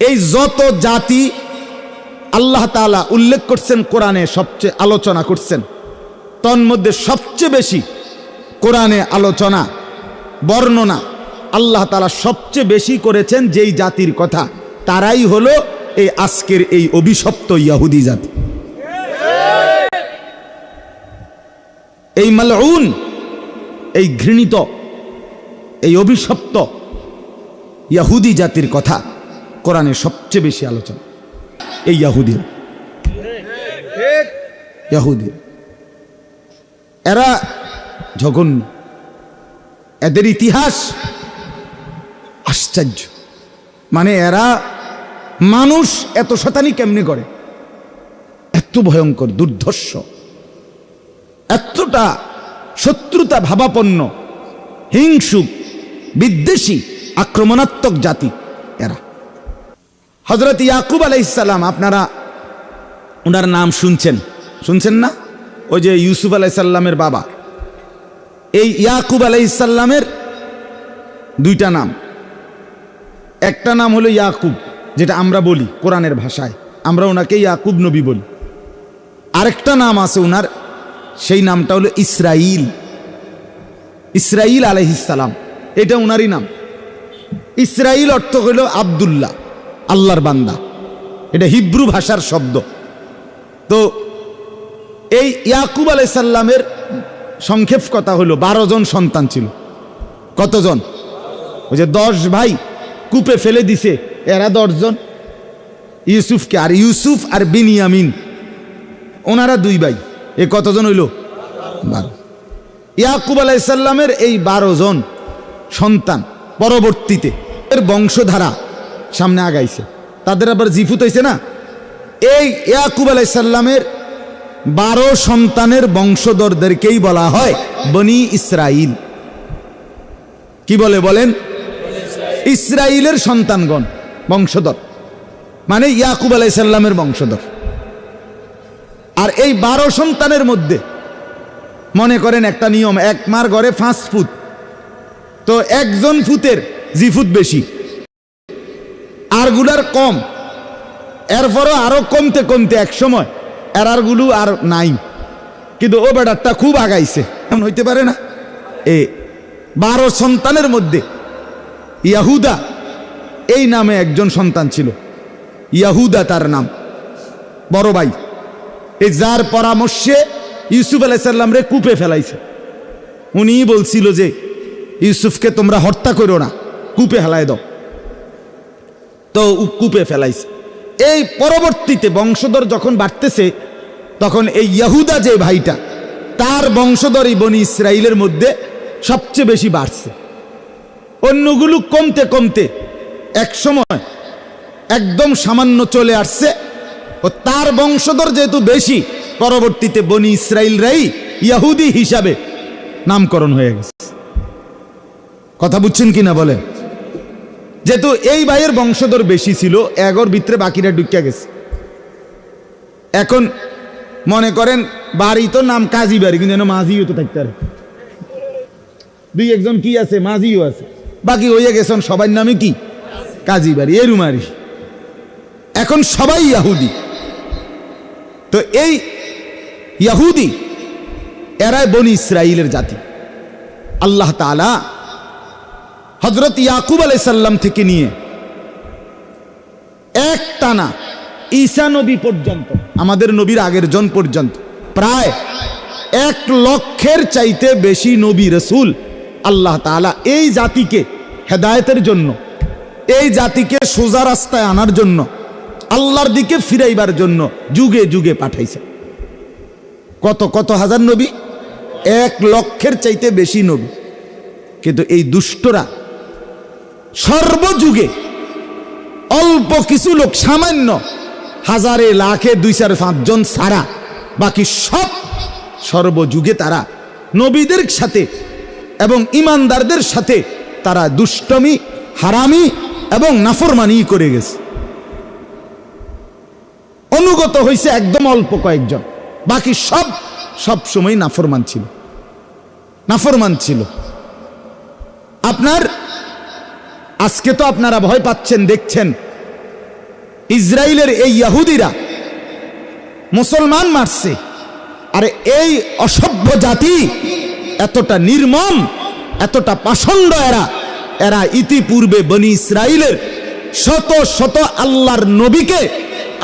এই যত জাতি আল্লাহ তাআলা উল্লেখ করছেন কোরআনে, সবচেয়ে আলোচনা করছেন, তন্মধ্যে সবচেয়ে বেশি কোরআনে আলোচনা বর্ণনা আল্লাহ তাআলা সবচেয়ে বেশি করেছেন যেই জাতির কথা, তারাই হলো এই আজকের এই অভিশপ্ত ইহুদি জাতি। এই মালউন, এই ঘৃণিত, এই অভিশপ্ত ইহুদি জাতির কথা কোরআনে সবচেয়ে বেশি আলোচনা। এই ইহুদি এরা জঘন্য, এদের ইতিহাস আশ্চর্য। মানে এরা মানুষ এত শয়তানি কেমনে করে, এত ভয়ঙ্কর, দুর্ধর্ষ, এতটা শত্রুতা ভাবাপন্ন, হিংসুক, বিদ্বেষী, আক্রমণাত্মক জাতি এরা। হযরত ইয়াকুব আলাইহিস সালাম, আপনারা ওনার নাম শুনছেন না? ওই যে ইউসুফ আলাইহিস সালামের বাবা, এই ইয়াকুব আলাইহিস সালামের দুইটা নাম। একটা নাম হলো ইয়াকুব, যেটা আমরা বলি কোরআনের ভাষায়, আমরা ওনাকে ইয়াকুব নবী বলি। আরেকটা নাম আছে ওনার, সেই নামটা হলো ইসরাইল। ইসরাইল আলাইহিস সালাম, এটা ওনারই নাম। ইসরাইল অর্থ হইল আব্দুল্লাহ, আল্লাহর বান্দা। এটা হিব্রু ভাষার শব্দ। তো এই ইয়াকুব আলাইহিস সালামের সংক্ষেপ কথা হলো 12 জন সন্তান ছিল। কতজন? ওই যে 10 ভাই কূপে ফেলে দিছে, এরা 10 জন ইউসুফকে, আর ইউসুফ আর বিনিয়ামিন ওনারা 2 ভাই। এ কতজন হইল? 12। ইয়াকুব আলাইহিস সালামের এই 12 জন সন্তান পরবর্তীতে এর বংশধারা সামনে আগাইছে, তাদের আবার জিফুত হইছে না। এই ইয়াকুব আলাইহিস সালামের 12 সন্তানের বংশধরদেরকেই বলা হয় বনি ইসরাইল। কি বলেন? ইসরাইলের সন্তানগণ, বংশধর, মানে ইয়াকুব আলাইহিস সালামের বংশধর। আর এই 12 সন্তানের মধ্যে মনে করেন একটা নিয়ম, এক মার ঘরে 5 ফুট, তো একজন ফুতের জিফুত বেশি, আরগুলার কম। এরপরও আরো কমতে কমতে এক সময় এরারগুলো আর নাই, কিন্তু ও বেটারটা খুব আগাইছে। এমন হইতে পারে না? 12 সন্তানের মধ্যে ইয়াহুদা এই নামে একজন সন্তান ছিল। ইয়াহুদা তার নাম, বড় ভাই। এই যার পরামর্শে ইউসুফ আলাইহিস সালাম রে কূপে ফেলাইছে। উনি বলছিল যে ইউসুফকে তোমরা হত্যা করো না, কূপে ফেলাই দাও। তো কূপে ফেলাইছে। এই পরবর্তীতে বংশধর যখন বাড়তেছে, তখন এই ইয়াহুদা যে ভাইটা, তার বংশধর এই বনি ইসরাইলের মধ্যে সবচেয়ে বেশি বাড়ছে। অন্যগুলো কমতে কমতে এক সময় একদম সামান্য চলে আসছে। ও তার বংশধর যেহেতু বেশি, পরবর্তীতে বনি ইসরাইলরাই ইহুদি হিসাবে নামকরণ হয়ে গেছে। কথা বুঝছেন কিনা বলেন? যেহেতু এই ভাইয়ের বংশধর বেশি ছিল, এগোর ভিতরে বাকিরা ঢুকে গেছে। এখন মনে করেন বাড়ি তো নাম কাজী বাড়ি, কিন্তু মাঝিও তো থাকতে পারে, 2-1 কি আছে, মাঝিও আছে, বাকি হয়ে গেছেন সবার নামে কি কাজী বাড়ি, এরুমারি। এখন সবাই ইহুদি। তো এই ইহুদি এরাই বনি ইসরাইলের জাতি। আল্লাহ তাআলা হযরত ইয়াকুব আলাইহিস সালাম থেকে নিয়ে এক টানা ঈসা নবী পর্যন্ত, আমাদের নবীর আগের জন পর্যন্ত, প্রায় 1 লক্ষের চাইতে বেশি নবী রাসূল আল্লাহ তাআলা এই জাতিকে হেদায়েতের জন্য, এই জাতিকে সোজা রাস্তায় আনার জন্য, আল্লাহর দিকে ফিরাইবার জন্য যুগে যুগে পাঠাইছে। কত কত হাজার নবী, 1 লক্ষের চাইতে বেশি নবী। কিন্তু এই দুষ্টরা সর্বযুগে অল্প কিছু লোক, সামান্য হাজারে লাখে 2-4-5 জন ছাড়া বাকি সব সর্বযুগে তারা নবীদের সাথে এবং ইমানদারদের সাথে তারা দুষ্টমি, হারামি এবং নাফরমানি করে গেছে। অনুগত হয়েছে একদম অল্প কয়েকজন, বাকি সব সময় নাফরমান ছিল। আপনার আজকে তো আপনারা ভয় পাচ্ছেন, দেখছেন ইসরায়েলের এই ইহুদিরা মুসলমান মারছে। আর এই অসভ্য জাতি এতটা নির্মম, এতটা পাষণ্ড, এরা ইতিপূর্বে বনি ইসরায়েলের শত শত আল্লাহর নবীকে,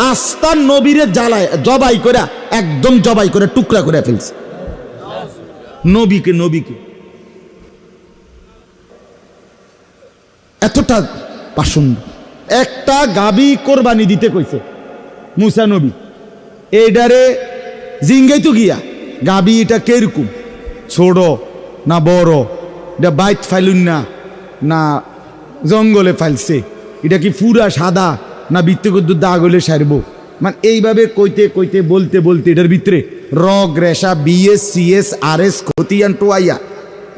আস্তার নবীরে জ্বালায় জবাই করে, একদম জবাই করে টুকরা করে ফেলছে। নবীকে এতটা পাষণ্ড। একটা গাবি কোরবানি দিতে কইছে মুসা নবী, এইডারে জিঙ্গাই তো গিয়া গাবি এটা কেরকম, ছোট না বড়, এটা বাইত ফাইলুন না জঙ্গলে ফাইলছে, এটা কি পুরা সাদা না বৃত্তগত দাগ হলে সারবো, মানে এইভাবে কইতে কইতে বলতে বলতে এটার ভিতরে রগ রেশা বিএস সিএস আর এস খতিয়ান টোয়াইয়া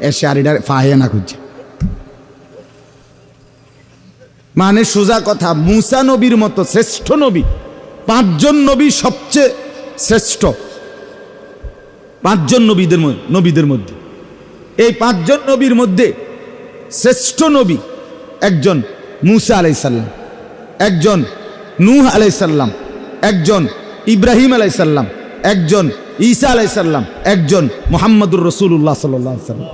এসে আর এটা ফাহিয়া না খুঁজছে। মানে সোজা কথা, মুসা নবীর মতো শ্রেষ্ঠ নবী, 5 জন নবী সবচেয়ে শ্রেষ্ঠ, 5 জন নবীদের মধ্যে এই 5 জন নবীর মধ্যে শ্রেষ্ঠ নবী একজন মুসা আলাইসাল্লাম, একজন নূহ আলাইসাল্লাম, একজন ইব্রাহিম আলাইসাল্লাম, একজন ঈসা আলাইসাল্লাম, একজন মুহাম্মদুর রাসূলুল্লাহ সাল্লাল্লাহু আলাইহি ওয়াসাল্লাম।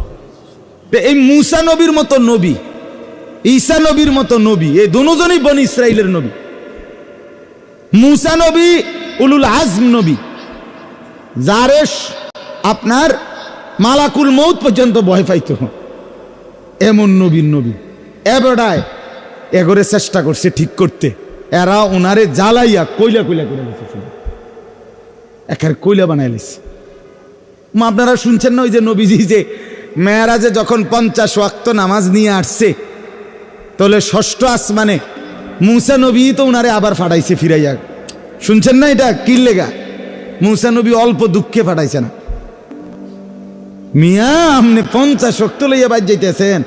এই মুসা নবীর মতো নবী, ঈসা নবীর মতো নবী, এই দুজনই বনি ইসরাইলের নবী। মুসা নবী উলুল আজম নবী, যারে আপনার মালাকুল মউত পর্যন্ত ভয় পাইত, এমন নবীর নবী। এবারে এগরে চেষ্টা করছে ঠিক করতে, এরা ওনারে জ্বালাইয়া কইলা কইলা করে গেছে, একের কইলা বানাই লেছে। আপনারা শুনছেন না ওই যে নবীজি যে মেরাজে যখন 50 ওয়াক্ত নামাজ নিয়ে আসছে, তাহলে 6ষ্ঠ আসমানে মুসা নবী তো উনারে আবার ফাটাইছে ফিরাইয়া। শুনছেন না এটা কি লেগা? মুসা নবী অল্প দুঃখে ফাটাইছে না। মিয়া আপনি 50 ওয়াক্ত লইয়া বাদ যাইতেছেন,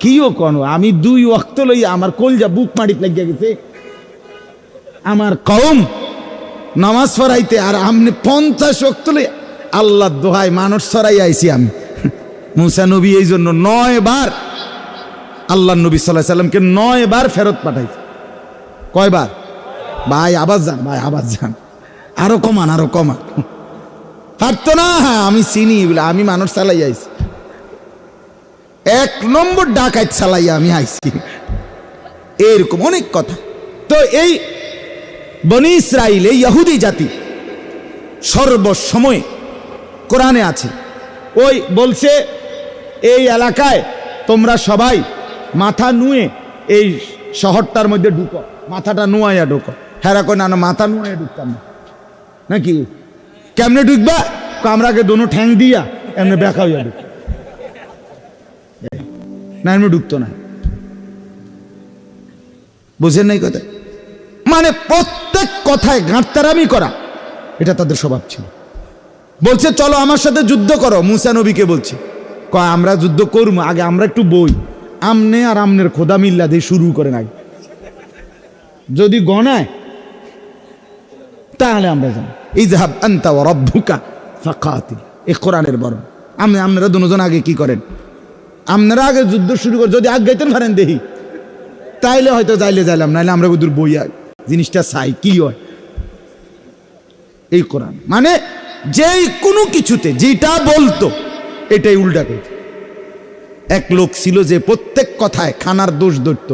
কিও কোন আমি 2 ওয়াক্ত লইয়া আমার কলজা বুক মাটিত লাগিয়া গেছে, আমার কওম নামাজ পড়াইতে, আর আপনি 50 ওয়াক্ত লইয়া। আল্লাহ দোহাই মানুষ ছড়াই আইছি আমি। মুসা নবী এই জন্য 9 বার আল্লাহ নবী সাল্লাল্লাহু আলাইহি সাল্লামকে 9 বার ফেরত পাঠাইছে। কয়বার? ভাই আবাস যান, ভাই আবাস যান, আরো কমান, আরো কমান। পারতো না, হ্যাঁ আমি চিনি, আমি মানুষ চালাই আইছি, 1 নম্বর ডাকাত চালাইয়া আমি আইছি, এরকম অনেক কথা। তো এই বনি ইসরাইল, এই ইহুদি জাতি সর্বসময় কোরআনে আছে, ওই বলছে এই এলাকায় তোমরা সবাই মাথা নুয়ে এই শহরটার মধ্যে ঢুকো, মাথাটা নুয়াইয়া ঢুকো। হেরা কই না, মাথা নুয়াইয়া ঢুকতাম না, নাকি কেমনে ঢুকবা? আমরাকে দোনো ঠ্যাং দিয়া এমনি বেকা হইয়া ঢুক না, এমনি ঢুকতো না। বুঝেন নাই কথা? মানে প্রত্যেক কথায় গাঁটতারামি করা, এটা তাদের স্বভাব ছিল। বলছে চলো আমার সাথে যুদ্ধ করো, মুসা নবীকে বলছে, কয় আমরা যুদ্ধ করবো, আগে আমরা একটু বই, আমনে আর আমনের খোদা মিল্লা দিয়ে শুরু করেন, আগে যদি গনায় তাহলে আমরা যাই। ইযহাব আনতা ওয়া রাব্বুকা ফাকাতিল, এই কোরআনের বর্ণনা। আপনারা দুজন আগে কি করেন? আপনারা আগে যুদ্ধ শুরু করেন, যদি আগাইতেন পারেন দেখি, তাইলে হয়তো যাইলে যাইলাম, নাইলে আমরা বুধুর বইয়া জিনিসটা চাই কি হয়। এই কোরআন মানে যেই কোনো কিছুতে যেটা বলতো এটাই উল্টা করত। এক লোক ছিল যে প্রত্যেক কথায় খানার দোষ ধরত,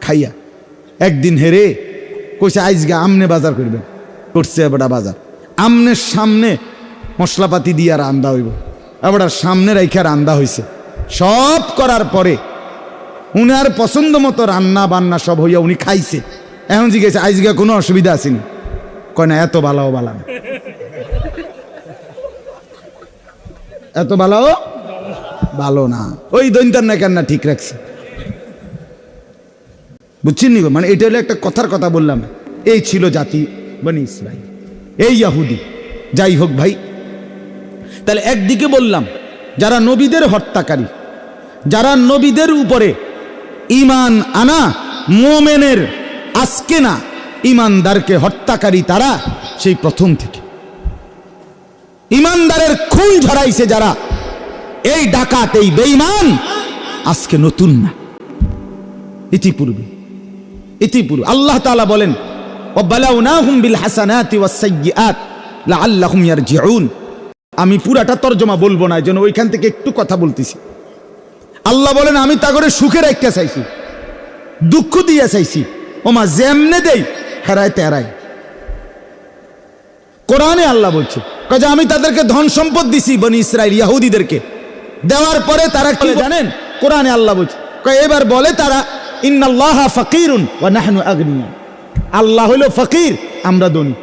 খাইয়া একদিন হেরে কইছে আইজগা আমনে বাজার করবেন, করছে এবার বাজার, আমনের সামনে মশলাপাতি দিয়ে রান্দা হইব, এবার সামনে রাইখা রান্দা হইছে। সব করার পরে উনার পছন্দ মতো রান্না বান্না সব হইয়া উনি খাইছে। এখন জিজ্ঞেস আইজগা কোনো অসুবিধা আসেনি? কয় না, এত ভালো ভালো না, এত ভালো ভালো না, ওই দৈন্তার না কেন ঠিক রাখছে। বুঝছেন নি? মানে এটা হলো একটা কথার কথা বললাম। এই ছিল জাতি বনি ইসরাইল, এই ইহুদি। যাই হোক ভাই, তাহলে একদিকে বললাম যারা নবীদের হত্যাকারী, যারা নবীদের উপরে ঈমান আনা মুমিনের আজকে না, ঈমানদারকে হত্যাকারী তারা সেই প্রথম থেকে। ঈমানদারের খুন ঝরাইছে যারা, এই ডাকাত, এই বেঈমান আজকে নতুন না, ইতিপূর্বে ইতিপূর্বে আল্লাহ তাআলা বলেন ওয়াবালাউনাহুম বিল হাসানাতি ওয়াস সাইয়্যাত লাআল্লাহুম ইয়ারজিউন। আমি পুরাটা তরজমা বলবো না, যেন ওইখান থেকে একটু কথা বলতেছি। আল্লাহ বলেন আমি তাগরে সুখে রাখতে চাইছি, দুঃখ দিয়ে চাইছি, ওমা যেমনে দেই হেরায় তেরাই। কোরআনে আল্লাহ বলছে যে আমি তাদেরকে ধন সম্পদ দিছি বনি ইসরাইল ইহুদিদেরকে, দেওয়ার পরে তারা কি জানেন? কোরআনে আল্লাহ বলছে এবার বলে তারা ইন্নাল্লাহা ফাকিরুন ওয়া নাহনু আগনিয়া, আল্লাহ হলো ফকির, আমরা ধনী।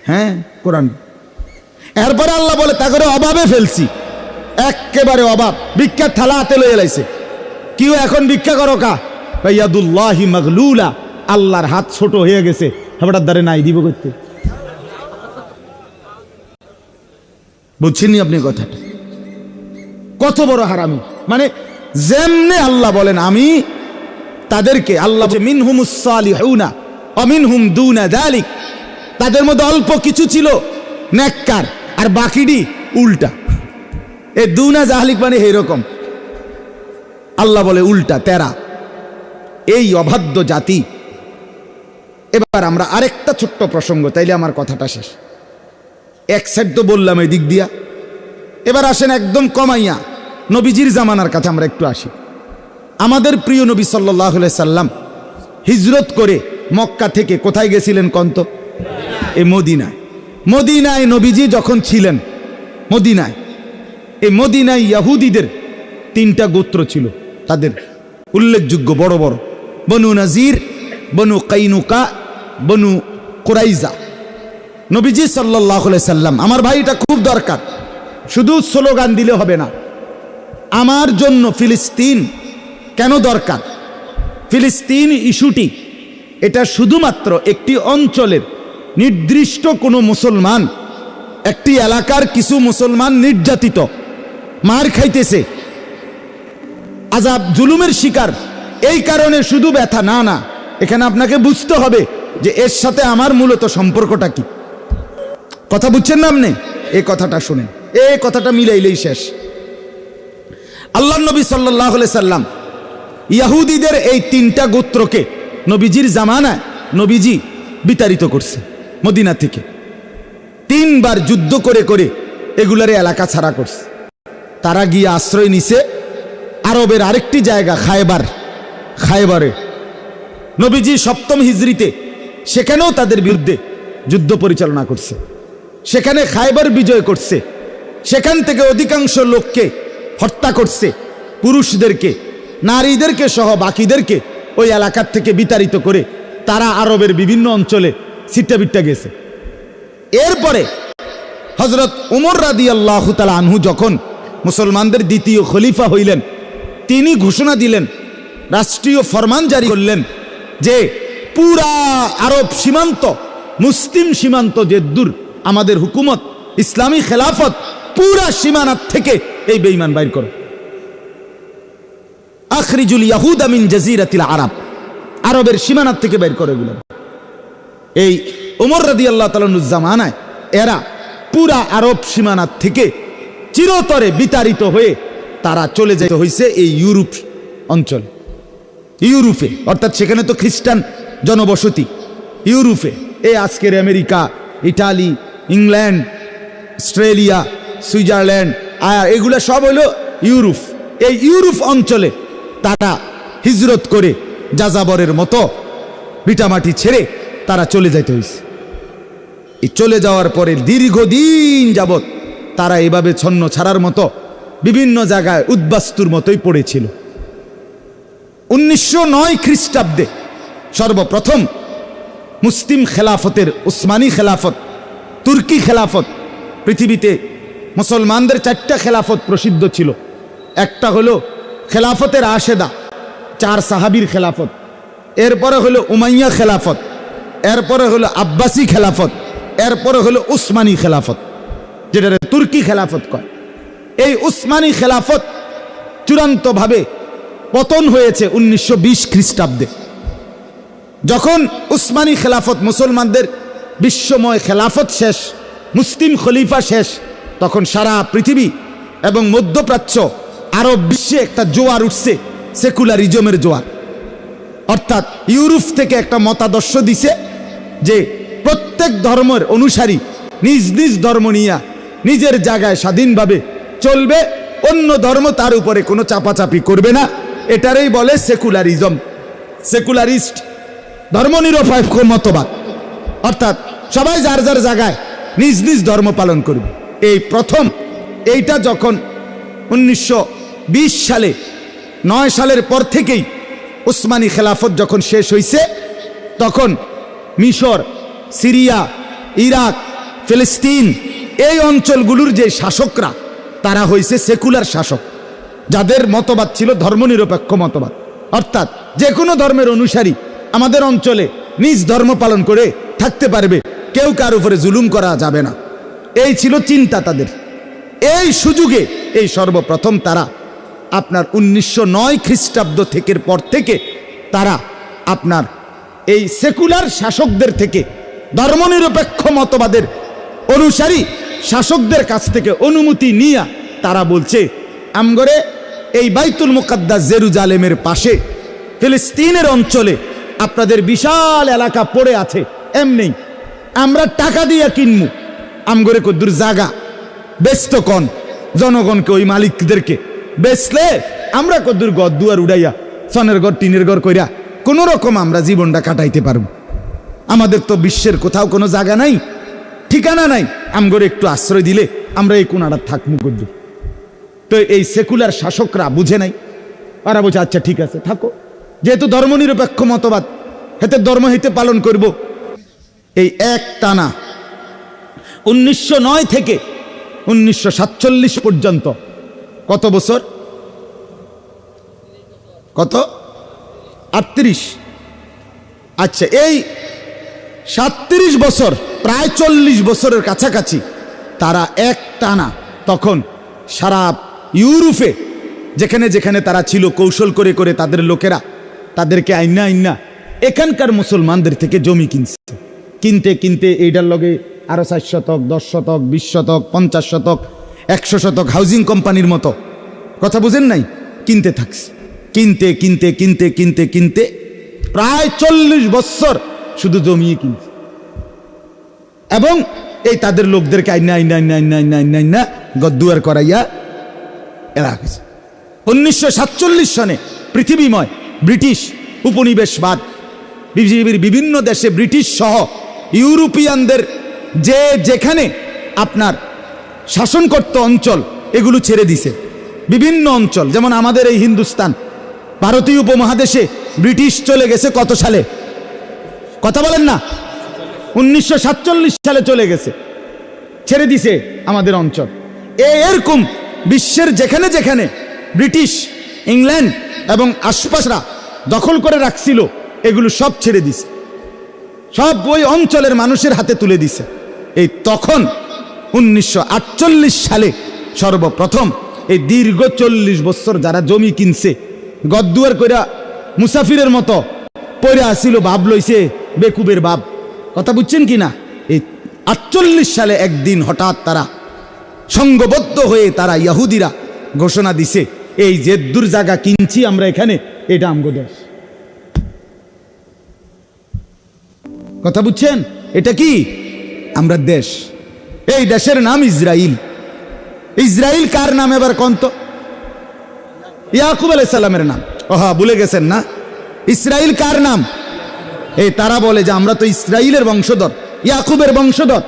হ্যাঁ, কোরআন। এরপরে আল্লাহ বলে তাগরে অভাবে ফেলছি, একেবারে অভাব, ভিক্ষার থালা হাতে লয়ে লাইছে। কিও এখন ভিক্ষা করো কা? ইয়াদুল্লাহি মাগলুলা, আল্লাহর হাত ছোট হয়ে গেছে, হেবাটার দ্বারে নাই দিব করতে। বুঝছেননি আপনি কথাটা? কত বড় হারামি! মানে যেমনে আল্লাহ বলেন আমি তাদেরকে, আল্লাহ মিনহুমুস সালিহুনা ওয়া মিনহুম দুনা যালিক, তাদের মধ্যে অল্প কিছু ছিল নেককার আর বাকিটি উল্টা। এই দুনা জাহলিক মানে এইরকম, আল্লাহ বলে উল্টা তেরা, এই অবাধ্য জাতি। এবার আমরা আরেকটা ছোট্ট প্রসঙ্গ, তাইলে আমার কথাটা শেষ। এক সাইড তো বললাম এই দিক দিয়া, এবার আসেন একদম কমাইয়া নবীজির জামানার কাছে আমরা একটু আসি। আমাদের প্রিয় নবী সাল্লাল্লাহু আলাইহি সাল্লাম হিজরত করে মক্কা থেকে কোথায় গেছিলেন কন্ত? এই মদিনায়। মদিনায় নবীজি যখন ছিলেন মদিনায়, এই মদিনায় ইহুদিদের 3টা গোত্র ছিল, তাদের উল্লেখযোগ্য বড় বড়, বনু নাজির, বনু কাইনুকা, বনু কুরাইজা। নবীজি সাল্লাল্লাহু আলাইহি সাল্লাম, আমার ভাই এটা খুব দরকার, শুধু স্লোগান দিলে হবে না। আমার জন্য ফিলিস্তিন কেন দরকার? ফিলিস্তিন ইস্যুটি এটা শুধুমাত্র একটি অঞ্চলের নির্দিষ্ট কোনো মুসলমান, একটি এলাকার কিছু মুসলমান নির্যাতিত, মার খাইতেছে, আযাব জুলুমের শিকার, এই কারণে শুধু ব্যথা না, না, এখানে আপনাকে বুঝতে হবে যে এর সাথে আমার মূলত সম্পর্কটা কি। কথা বুঝছেন না আপনি? এই কথাটা শুনেন, এই কথাটা মিলাইলেই শেষ। আল্লাহর নবী সাল্লাল্লাহু আলাইহি সাল্লাম ইহুদিদের এই 3টা গোত্রকে নবীজির জামানায় নবীজি বিতাড়িত করছে মদিনা থেকে। 3 বার যুদ্ধ করে করে এগুলারে এলাকা ছাড়া করছে। তারা গিয়ে আশ্রয় নিছে আরবের আরেকটি জায়গা খায়বারে। নবীজি 7ম হিজরিতে সেখানেও তাদের বিরুদ্ধে যুদ্ধ পরিচালনা করছে, সেখানে খায়বার বিজয় করছে, সেখান থেকে অধিকাংশ লোককে হত্যা করছে, পুরুষদেরকে, নারীদেরকে সহ বাকিদেরকে ওই এলাকার থেকে বিতাড়িত করে তারা আরবের বিভিন্ন অঞ্চলে ছিট্টাবিট্টা গেছে। এরপরে হযরত উমর রাদিয়াল্লাহু তাআলা আনহু যখন মুসলমানদের 2য় খলিফা হইলেন, তিনি ঘোষণা দিলেন, রাষ্ট্রীয় ফরমান জারি করলেন যে পুরা আরব সীমান্ত, মুসলিম সীমান্ত যে দূর আমাদের হুকুমত, ইসলামী খেলাফত, পুরা সীমানার থেকে এই বেঈমান বাইর করো। আখরিজুল ইয়াহুদা মিন জাজিরাতিল আরব, আরবের সীমানার থেকে বাইর করে এগুলো। এই ওমর রাদিয়াল্লাহু তাআলার জামানায় এরা পুরা আরব সীমানার থেকে চিরতরে বিতাড়িত হয়ে তারা চলে যেতে হয়েছে এই ইউরোপ অঞ্চল, ইউরোপে, অর্থাৎ সেখানে তো খ্রিস্টান জনবসতি। ইউরোপে এই আজকের America, Italy, England, Australia, Switzerland, আর এগুলো সব হলো ইউরোপ। এই ইউরোপ অঞ্চলে তারা হিজরত করে যাযাবরের মতো ভিটামাটি ছেড়ে তারা চলে যাইতে হয়েছে। এই চলে যাওয়ার পরে দীর্ঘদিন যাবৎ তারা এভাবে ছন্ন ছাড়ার মতো বিভিন্ন জায়গায় উদ্বাস্তুর মতোই পড়েছিল। 1909 খ্রিস্টাব্দে সর্বপ্রথম মুসলিম খেলাফতের, উসমানী খেলাফত, তুর্কি খেলাফত, পৃথিবীতে মুসলমানদের 4টা খেলাফত প্রসিদ্ধ ছিল। একটা হলো খেলাফতে রাশেদা, 4 সাহাবীর খেলাফত, এরপরে হলো উমাইয়া খেলাফত, এরপরে হলো আব্বাসী খেলাফত, এরপরে হলো উসমানী খেলাফত, যেটা তুর্কি খেলাফত কয়। এই উসমানী খেলাফত চূড়ান্তভাবে পতন হয়েছে 1920 খ্রিস্টাব্দে। যখন উসমানী খেলাফত, মুসলমানদের বিশ্বময় খেলাফত শেষ, মুসলিম খলিফা শেষ, তখন সারা পৃথিবী এবং মধ্যপ্রাচ্য, আরব বিশ্বে একটা জোয়ার উঠছে, সেকুলারিজমের জোয়ার। অর্থাৎ ইউরোপ থেকে একটা মতাদর্শ দিছে যে প্রত্যেক ধর্মের অনুসারী নিজ নিজ ধর্ম নিয়ে নিজের জায়গায় স্বাধীনভাবে চলবে, অন্য ধর্ম তার উপরে কোনো চাপাচাপি করবে না। এটারই বলে সেকুলারিজম, সেকুলারিস্ট, ধর্মনিরপেক্ষ মতবাদ। অর্থাৎ সবাই যার যার জায়গায় নিজ নিজ ধর্ম পালন করবে। এই প্রথম এইটা যখন 1920 সালে 9 সালের পর থেকেই উসমানী খেলাফত যখন শেষ হয়েছে, তখন মিশর, সিরিয়া, ইরাক, ফিলিস্তিন এই অঞ্চলগুলোর যে শাসকরা তারা হয়েছে সেকুলার শাসক, যাদের মতবাদ ছিল ধর্মনিরপেক্ষ মতবাদ। অর্থাৎ যে কোনো ধর্মের অনুসারী আমাদের অঞ্চলে নিজ ধর্ম পালন করে থাকতে পারবে, কেউ কার উপরে জুলুম করা যাবে না। এই ছিল চিন্তা তাদের। এই সুযোগে এই সর্বপ্রথম তারা আপনার 1909 খ্রিস্টাব্দ থেকের পর থেকে তারা আপনার এই সেকুলার শাসকদের থেকে, ধর্মনিরপেক্ষ মতবাদের অনুসারী শাসকদের কাছ থেকে অনুমতি নিয়ে তারা বলছে, আমগরে এই বাইতুল মুকাদ্দাস জেরুজালেমের পাশে ফিলিস্তিনের অঞ্চলে আপনাদের বিশাল এলাকা পড়ে আছে, এমনি আমরা টাকা দিয়ে কিনমু, আমগরে কদ্দুর জাগা বেচত কন জনগণকে, ওই মালিকদেরকে বেচলে আমরা কদ্দুর ঘর দুয়ার উড়াইয়া সনের ঘর টিনের ঘর কইরা কোনো রকম আমরা জীবনটা কাটাইতে পারব। আমাদের তো বিশ্বের কোথাও কোনো জায়গা নাই, ঠিকানা নাই, আমগরে একটু আশ্রয় দিলে আমরা এই কোনাটা থাকমু কদ্দুর। তো এই সেকুলার শাসকরা বুঝে নাই, ওরা বলছে আচ্ছা ঠিক আছে থাকো, যেহেতু ধর্মনিরপেক্ষ মতবাদ হেতে ধর্ম হইতে পালন করব। এই এক টানা 1909 থেকে 1947 পর্যন্ত কত বছর? কত? 38। আচ্ছা, এই 37 বছর, প্রায় 40 বছরের কাছাকাছি তারা এক টানা তখন সারা ইউরোপে যেখানে যেখানে তারা ছিল কৌশল করে করে তাদের লোকেরা তাদেরকে আইনা আইনা এখানকার মুসলমানদের থেকে জমি কিনছে। কিনতে কিনতে এইটার লগে আরো 4 শতক, 10 শতক, 20 শতক, 50 শতক, 100 শতক হাউজিং কোম্পানির মতো, কথা বুঝেন নাই, কিনতে থাকছে। কিনতে কিনতে কিনতে কিনতে কিনতে প্রায় 40 বছর শুধু জমিয়ে কিনছে। এবং এই তাদের লোকদেরকে আইনা আইনা আইনা আইনা আইনা আইনা আইনা গদ্দুয়ার করাইয়া এরা গেছে। 1947 সনে পৃথিবীময় ব্রিটিশ উপনিবেশবাদ, পৃথিবীর বিভিন্ন দেশে ব্রিটিশ সহ ইউরোপিয়ানদের যে যেখানে আপনার শাসন করত অঞ্চল এগুলো ছেড়ে দিছে। বিভিন্ন অঞ্চল, যেমন আমাদের এই হিন্দুস্তান, ভারতীয় উপমহাদেশে ব্রিটিশ চলে গেছে কত সালে? কথা বলেন না, 1947 সালে চলে গেছে, ছেড়ে দিছে আমাদের অঞ্চল। এরকম বিশ্বের যেখানে যেখানে ব্রিটিশ, ইংল্যান্ড এবং আশপাশরা দখল করে রাখছিল এগুলো সব ছেড়ে দিছে, সব ওই অঞ্চলের মানুষের হাতে তুলে দিছে। এই তখন 1948 সালে সর্বপ্রথম এই দীর্ঘ 40 বছর যারা জমি কিনছে, গদ্দুয়ার কইরা মুসাফিরের মতো পড়ে আসিল, ভাব লইছে বেকুবের ভাব, কথা বুঝছেন কি না? এই 48 সালে একদিন হঠাৎ তারা সংঘবদ্ধ হয়ে তারা ইহুদিরা ঘোষণা দিছে, এই যে দূর জায়গা কিনছি আমরা এখানে, এটা আমগো দেশ। কথা বুঝছেন? এটা কি? আমরা দেশ। এই দেশের নাম ইসরাইল। ইসরাইল কার নাম এবার কোন তো? ইয়াকুব আলাইহিস সালামের নাম। ওহা, ভুলে গেছেন না? ইসরাইল কার নাম? এই তারা বলে যে আমরা তো ইসরাইলের বংশধর, ইয়াকুবের বংশধর,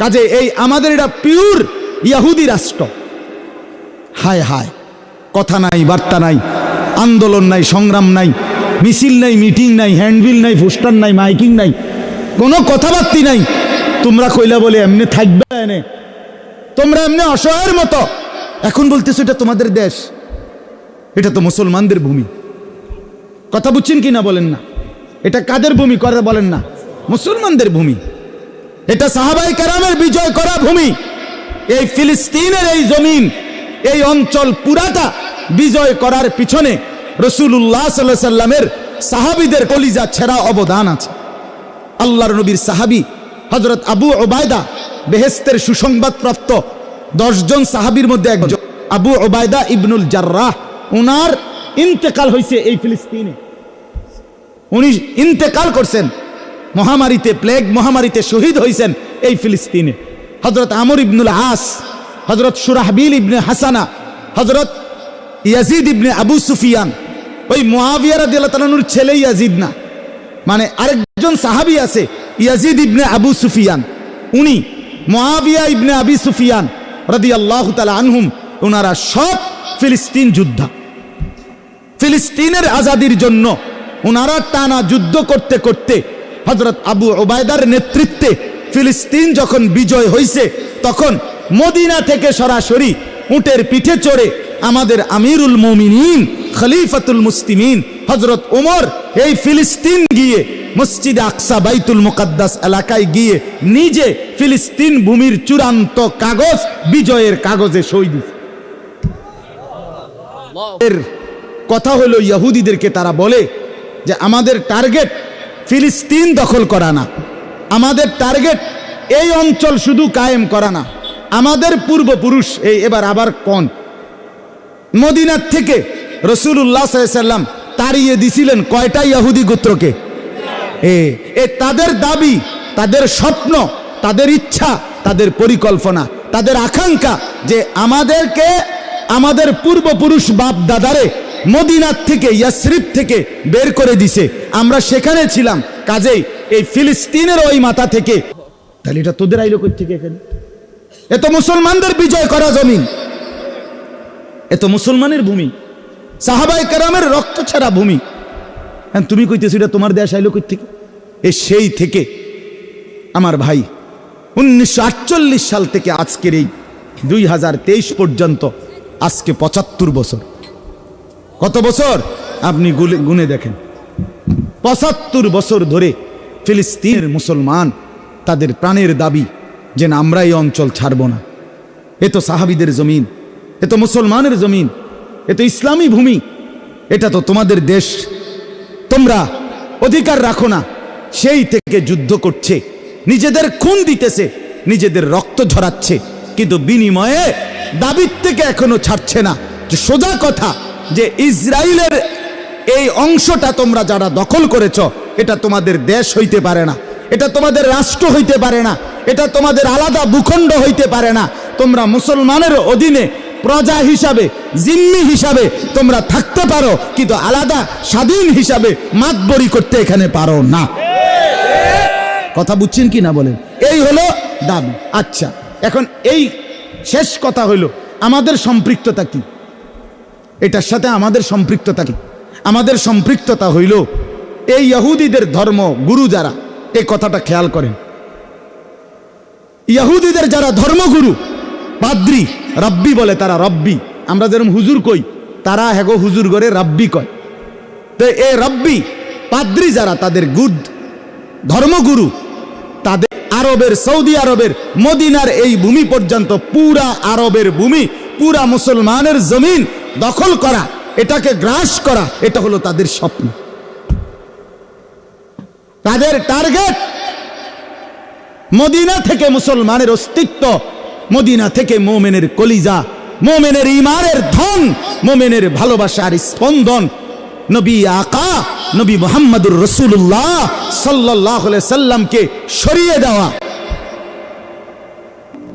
কাজে এই আমাদের এটা পিওর ইহুদি রাষ্ট্র। হায় হায়, কথা নাই, বার্তা নাই, আন্দোলন নাই, সংগ্রাম নাই, মিছিল নাই, মিটিং নাই, হ্যান্ডবিল নাই, পোস্টার নাই, মাইকিং নাই, কোনো কথাবার্তি নাই। তোমরা কইলা বলে এমনি থাকবে, এনে তোমরা এমনি অসহায়ের মতো এখন বলতেছো এটা তোমাদের দেশ। এটা তো মুসলমানদের ভূমি। কথা বুঝছেন কি না বলেন না? এটা কাদের ভূমি করে বলেন না? মুসলমানদের ভূমি। এটা সাহাবায়ে কেরামের বিজয় করা ভূমি। এই ফিলিস্তিনের এই জমিন, এই অঞ্চল পুরাটা বিজয় করার পিছনে রাসূলুল্লাহ সাল্লাল্লাহু আলাইহি সাল্লামের সাহাবীদের কলিজা ছেঁড়া অবদান আছে। আল্লাহর নবীর সাহাবী হযরত আবু উবায়দা, বেহেশতের সুসংবাদ প্রাপ্ত 10 জন সাহাবীর মধ্যে একজন আবু উবায়দা ইবনুল জাররাহ, ওনার ইন্তেকাল হয়েছে এই ফিলিস্তিনে। উনি ইন্তেকাল করছেন মহামারীতে, প্লেগ মহামারীতে শহীদ হয়েছেন এই ফিলিস্তিনে। হযরত আমর ইবনুল আস, হযরত শুরাহবিল ইবনে হাসানা, হযরত ইয়াজিদ ইবনে আবু সুফিয়ান, ওই মুআবিয়া রাদিয়াল্লাহু তাআলা আনহুর ছেলে ইয়াজিদ না, মানে আরেকজন সাহাবী আছে ইয়াজিদ ইবনে আবু সুফিয়ান, উনি মুআবিয়া ইবনে আবি সুফিয়ান রাদিয়াল্লাহু তাআলা আনহুম, ওনারা সব ফিলিস্তিন যোদ্ধা। ফিলিস্তিনের আজাদির জন্য ওনারা টানা যুদ্ধ করতে করতে হযরত আবু উবায়দার নেতৃত্বে ফিলিস্তিন যখন বিজয় হয়েছে, তখন মদিনা থেকে সরাসরি উটের পিঠে চড়ে আমাদের আমিরুল মুমিনিন খলিফাতুল মুসলিমিন হযরত ওমর এই ফিলিস্তিন গিয়ে মসজিদে আকসা বাইতুল মুকাদ্দাস এলাকায় গিয়ে নিজে ফিলিস্তিন ভূমির চূড়ান্ত কাগজ বিজয়ের কাগজে সই দিয়েছে। এর কথা হলো ইহুদিদেরকে তারা বলে যে আমাদের টার্গেট ফিলিস্তিন দখল করা না, আমাদের টার্গেট এই অঞ্চল শুধু কায়েম করা না, আমাদের পূর্বপুরুষ এই এবার আবার কোন মদিনার থেকে রাসূলুল্লাহ সাল্লাল্লাহু আলাইহি ওয়াসাল্লাম তাড়িয়ে দিছিলেন কয়টা ইহুদি গোত্রকে? তাদের দাবি, তাদের স্বপ্ন, তাদের ইচ্ছা, তাদের পরিকল্পনা, তাদের আকাঙ্ক্ষা যে আমাদেরকে আমাদের পূর্বপুরুষ বাপ দাদারে মদিনার থেকে ইয়াসরিব থেকে বের করে দিছে, আমরা সেখানে ছিলাম, কাজেই এই ফিলিস্তিনের ওই মাথা থেকে, তাহলে এটা তোদের আইলো কই থেকে এখানে? এ তো মুসলমানদের বিজয় করা জমিন, এ তো মুসলমানের ভূমি, সাহাবায়ে কেরামের রক্ত ছাড়া ভূমি, তুমি কইতেছো এটা তোমার দেশ আইলো কই থেকে? সেই থেকে আমার ভাই 1948 সাল থেকে আজকের এই 2023 পর্যন্ত আজকে 75 বছর। কত বছর আপনি গুনে দেখেন, 75 বছর ধরে ফিলিস্তিনের মুসলমান তাদের প্রাণের দাবি যে না আমরা এই অঞ্চল ছাড়ব না। এ তো সাহাবীদের জমিন, এ তো মুসলমানের জমিন, এ তো ইসলামী ভূমি, এটা তো তোমাদের দেশ, তোমরা অধিকার রাখো না। সেই থেকে যুদ্ধ করছে, নিজেদের খুন দিতেছে, নিজেদের রক্ত ঝরাচ্ছে, কিন্তু বিনিময়ে দাবির থেকে এখনো ছাড়ছে না। যে সোজা কথা যে ইসরায়েলের এই অংশটা তোমরা যারা দখল করেছ, এটা তোমাদের দেশ হইতে পারে না, এটা তোমাদের রাষ্ট্র হইতে পারে না, এটা তোমাদের আলাদা ভূখণ্ড হইতে পারে না। তোমরা মুসলমানের অধীনে প্রজা হিসাবে, জিম্মি হিসাবে তোমরা থাকতে পারো, কিন্তু আলাদা স্বাধীন হিসাবে মাতবরি করতে এখানে পারো না। কথা বুঝছেন কি না বলেন? এই হলো দাবি। আচ্ছা, এখন এই শেষ কথা হইল আমাদের সম্পৃক্ততা কি? এটার সাথে আমাদের সম্পৃক্ততা কি? আমাদের সম্পৃক্ততা হইল এই ইহুদিদের ধর্ম গুরু যারা, এই কথাটা খেয়াল করেন, ইহুদিদের যারা ধর্মগুরু, পাদ্রী, রব্বি বলে তারা, রব্বি, আমরা যেরকম হুজুর কই, তারা হেগো হুজুর করে রব্বি কয়। তো এই রব্বি পাদ্রী যারা, তাদের গুড ধর্মগুরু, তাদের আরবের, সৌদি আরবের মদিনার এই ভূমি পর্যন্ত পুরা আরবের ভূমি, পুরা মুসলমানের জমিন দখল করা, এটাকে গ্রাস করা, এটা হলো তাদের স্বপ্ন, তাদের টার্গেট। মদিনা থেকে মুসলমানের অস্তিত্ব, মদিনা থেকে মোমেনের কলিজা, মোমেনের ইমানের ধন, মোমেনের ভালোবাসার স্পন্দন নবী আকা নবী মুহাম্মদুর রাসূলুল্লাহ সাল্লাল্লাহু আলাইহি সাল্লামকে সরিয়ে দেওয়া।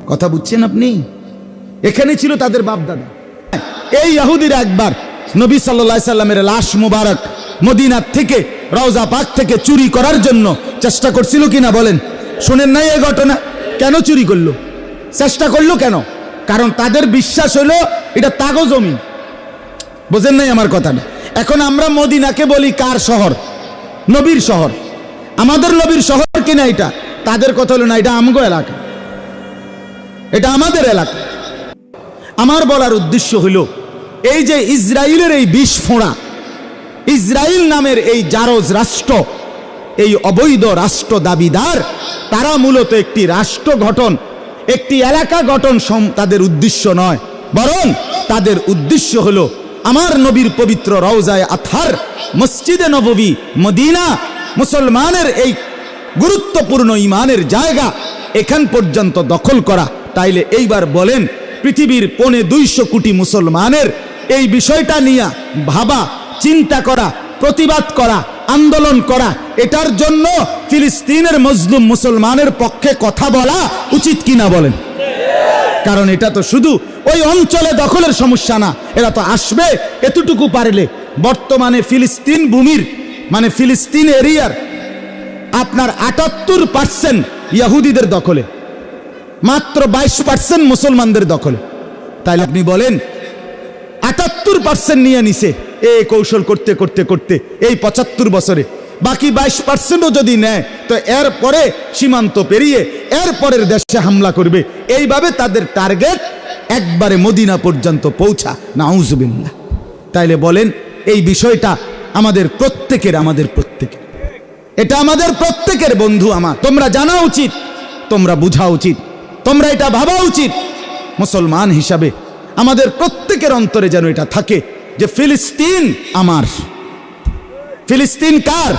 কথা বুঝছেন আপনি? এখানে ছিল তাদের বাপ দাদা। এই ইহুদিরা একবার নবী সাল্লাল্লাহু আলাইহি সাল্লামের লাশ মুবারক মদিনা থেকে, রওজা পাক থেকে চুরি করার জন্য চেষ্টা করছিল কিনা বলেন? শুনেন নাই এই ঘটনা? কেন চুরি করলো, চেষ্টা করলো কেন? কারণ তাদের বিশ্বাস হলো এটা তাগো জমি। বোঝেন নাই আমার কথাটা? এখন আমরা মদিনাকে বলি কার শহর? নবীর শহর, আমাদের নবীর শহর কিনা এটা? তাদের কথা হলো না, এটা আমগো এলাকা, এটা আমাদের এলাকা। আমার বলার উদ্দেশ্য হলো এই যে ইসরায়েলের এই বিষ ফোঁড়া, ইসরায়েল নামের এই জারজ রাষ্ট্র, এই অবৈধ রাষ্ট্র দাবিদার, তারা মূলত একটি রাষ্ট্র গঠন, একটি এলাকা গঠন তাদের উদ্দেশ্য নয়, বরং তাদের উদ্দেশ্য হলো আমার নবীর পবিত্র রওজায়ে আতহার মসজিদে নববী মদিনা, মুসলমানের এই গুরুত্বপূর্ণ ইমানের জায়গা, এখান পর্যন্ত দখল করা। তাইলে এইবার বলেন, পৃথিবীর 250 কোটি মুসলমানের এই বিষয়টা নিয়ে ভাবা, চিন্তা করা প্রতিবাদ করা, আন্দোলন করা, এটার জন্য ফিলিস্তিনের মজলুম মুসলমানের পক্ষে কথা বলা উচিত কিনা বলেন? কারণ এটা তো শুধু ওই অঞ্চলে দখলের সমস্যা না, এরা তো আসবে এতটুকু পারলে। বর্তমানে ফিলিস্তিন ভূমির মানে ফিলিস্তিন এরিয়ার আপনার ৭৮% ইহুদিদের দখলে, মাত্র 22% মুসলমানদের দখলে। তাইলে আপনি বলেন ৭৮% নিয়ে নিছে এই কৌশল করতে করতে করতে এই ৭৫ বছরে, বাকি 22%ও যদি নেয় তো এরপরে সীমান্ত পেরিয়ে এরপরের দেশে হামলা করবে। এইভাবে তাদের টার্গেট একবারে মদিনা পর্যন্ত পৌঁছা, নাউজুবিল্লাহ। তাইলে বলেন এই বিষয়টা আমাদের প্রত্যেকের, এটা আমাদের প্রত্যেকের বন্ধু আমার। তোমরা জানা উচিত, তোমরা বুঝা উচিত, তোমরা এটা ভাবা উচিত। মুসলমান হিসাবে আমাদের প্রত্যেকের অন্তরে যেন এটা থাকে যে ফিলিস্তিন আমার। ফিলিস্তিন কার?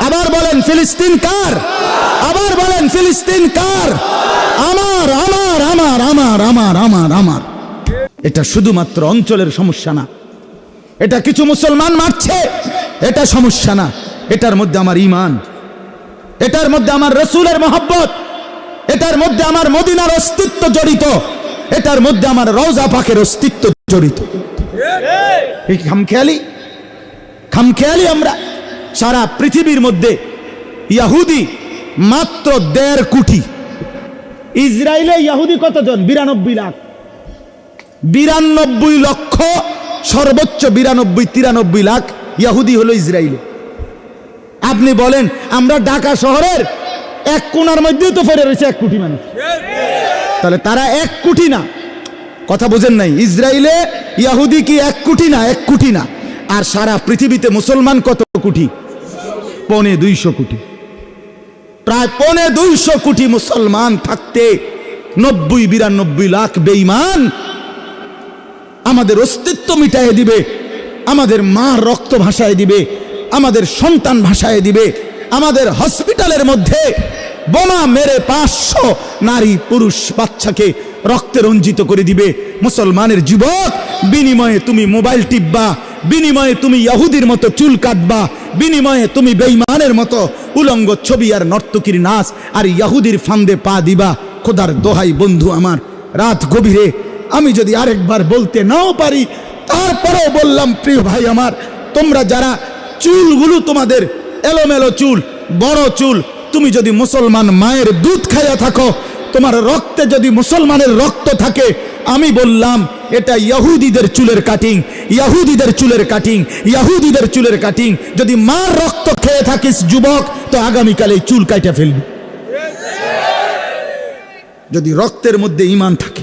আবার বলেন ফিলিস্তিন কার? আবার বলেন ফিলিস্তিন কার? আমার, আমার, আমার, আমার, আমার, আমার, আমার। এটা শুধুমাত্র অঞ্চলের সমস্যা না, এটা কিছু মুসলমান মারছে এটা সমস্যা না, এটার মধ্যে আমার ঈমান, এটার মধ্যে আমার রাসূলের মহব্বত, এটার মধ্যে আমার মদিনার অস্তিত্ব জড়িত, এটার মধ্যে আমার রওজা পাকের অস্তিত্ব জড়িত। এই খামখেয়ালি আমরা সারা পৃথিবীর মধ্যে ইহুদি মাত্র ১.৫ কোটি। ইসরায়েলে ইহুদি কতজন? ৯২ লাখ। ৯২ লক্ষ, সর্বোচ্চ ৯২-৯৩ লাখ ইহুদি হলো ইসরায়েলে। আপনি বলেন আমরা ঢাকা শহরের এক কোণার মধ্যেই তো ফেরে রয়েছে ১ কোটি মানুষ, তাহলে তারা ১ কোটি না? কথা বোঝেন নাই? ইসরায়েলে ইহুদি কি ১ কোটি না? ১ কোটি না। আর সারা পৃথিবীতে মুসলমান কত কোটি? ২৫০ কোটি। প্রায় ২৫০ কোটি মুসলমান থাকতে ৯০-৯২ লাখ বেঈমান আমাদের অস্তিত্ব মিটাইয়ে দিবে, আমাদের মা রক্ত ভাসায় দিবে, আমাদের সন্তান ভাসায় দিবে, আমাদের হসপিটালের মধ্যে বোমা মেরে ৫০০ নারী পুরুষ বাচ্চাকে রক্তে রঞ্জিত করে দিবে। মুসলমানের যুবক, বিনিময়ে তুমি মোবাইল টিপবা, বিনিময়ে তুমি ইহুদির মতো চুল কাটবা, বিনিময়ে তুমি বেঈমানের মতো উলঙ্গ ছবি আর নর্তকীর নাচ আর ইহুদির ফান্দে পা দিবা। খোদার দোহাই বন্ধু আমার, রাত গভীরে আমি যদি আরেকবার বলতে নাও পারি তারপরেও বললাম, প্রিয় ভাই আমার, তোমরা যারা চুলগুলো তোমাদের এলোমেলো চুল, বড় চুল, তুমি যদি মুসলমান মায়ের দুধ খাইয়া থাকো, তোমার রক্তে যদি মুসলমানের রক্ত থাকে, আমি বললাম এটা ইহুদিদের চুলের কাটিং, ইহুদিদের চুলের কাটিং, ইহুদিদের চুলের কাটিং। যদি মার রক্ত খেয়ে থাকিস যুবক, তো আগামীকালে চুল কাইটা ফেলবি, যদি রক্তের মধ্যে ঈমান থাকে।